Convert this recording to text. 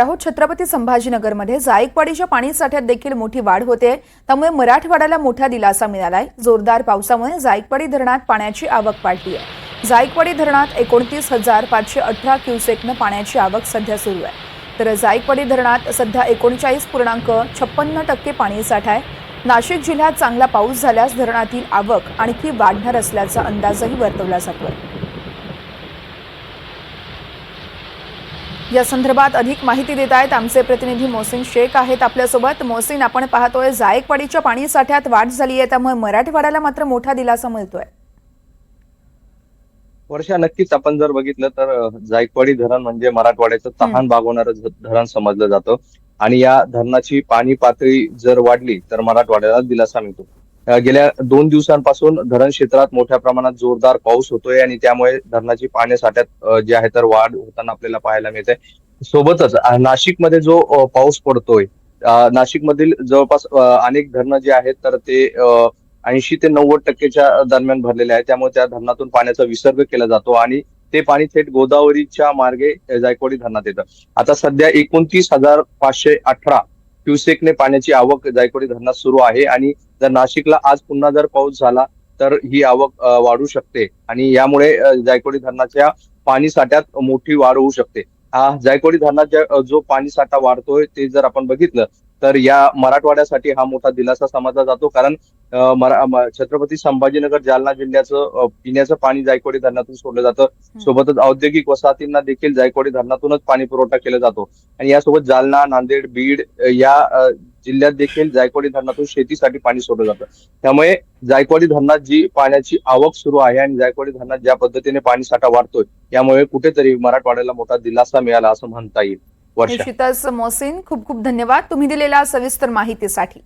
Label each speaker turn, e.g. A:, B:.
A: आहोत छत्रपती संभाजीनगरमध्ये जायकवाडीच्या पाणी साठ्यात देखील मोठी वाढ होते। त्यामुळे मराठवाड्याला मोठा दिलासा मिळालाय। जोरदार पावसामुळे जायकवाडी धरणात पाण्याची आवक वाढली आहे। जायकवाडी धरणात 29,518 क्युसेकने पाण्याची आवक सध्या सुरू आहे। तर जायकवाडी धरणात सध्या 39.56% पाणी साठा आहे। नाशिक जिल्ह्यात चांगला पाऊस झाल्यास धरणातील आवक आणखी वाढणार असल्याचा अंदाजही वर्तवला जातोय। या संदर्भात अधिक माहिती देत आहेत आमचे प्रतिनिधी मोहसिन शेख आहेत आपल्यासोबत। मोहसिन, आपण पाहतोय जायकवाडीच्या पाणी साठ्यात वाढ झाली आहे, त्यामुळे मराठवाड्याला मात्र मोठा दिलासा मिळतोय।
B: वर्षा, नक्कीच आपण जर बघितलं तर जायकवाडी धरण म्हणजे मराठवाड्याचं तहान भागवणारं धरण समजलं जातं आणि या धरणाची पाणी पातळी जर वाढली तर मराठवाड्याला दिलासा मिळतो। गेल्या 2 दिवसांपासून धरण क्षेत्रात मोठ्या प्रमाणात जोरदार पाऊस होतोय आणि त्यामुळे धरणाची पाणी साठ्यात जे आहे तर वाढ होताना आपल्याला पाहायला मिळते। सोबतच नाशिकमध्ये जो पाऊस पडतोय, नाशिकमधील जवळपास अनेक धरणं जे आहेत तर ते 80 ते 90% दरम्यान भरलेले आहे। त्यामुळे त्या धरणातून पाण्याचा विसर्ग केला जातो आणि ते पाणी थेट गोदावरीच्या मार्गे जायकवाडी धरणात येतं। आता सध्या 29,518 क्युसेकने पाण्याची आवक जायकवाडी धरणात सुरू आहे आणि जर नाशिकला आज पुन्हा जर पाऊस झाला तर ही आवक वाढू शकते आणि यामुळे जायकवाडी धरणाच्या पाणी साठ्यात मोठी वाढ होऊ शकते। जायकवाडी धरणात जो पाणी साठा वाढतोय ते जर आपण बघितलं तर या मराठवाड्यासाठी हा मोठा दिलासा समजला जातो, कारण छत्रपती संभाजीनगर जालना जिल्ह्याचं पिण्याचं पाणी जायकवाडी धरणातून सोडलं जातं। सोबतच औद्योगिक वसाहतींना देखील जायकवाडी धरणातूनच पाणी पुरवठा केला जातो आणि यासोबत जालना, नांदेड, बीड या जिल्ह्यात देखील जायकवाडी धरणातून शेतीसाठी पाणी सोडलं जातं। त्यामुळे जायकवाडी धरणात जी पाण्याची आवक सुरू आहे आणि जायकवाडी धरणात ज्या पद्धतीने पाणी साठा वाढतोय यामुळे कुठेतरी मराठवाड्याला मोठा दिलासा मिळाला असं म्हणता येईल। वर्षा,
A: निश्चितच मोहसिन, खूप खूप धन्यवाद तुम्ही दिलेल्या सविस्तर माहितीसाठी।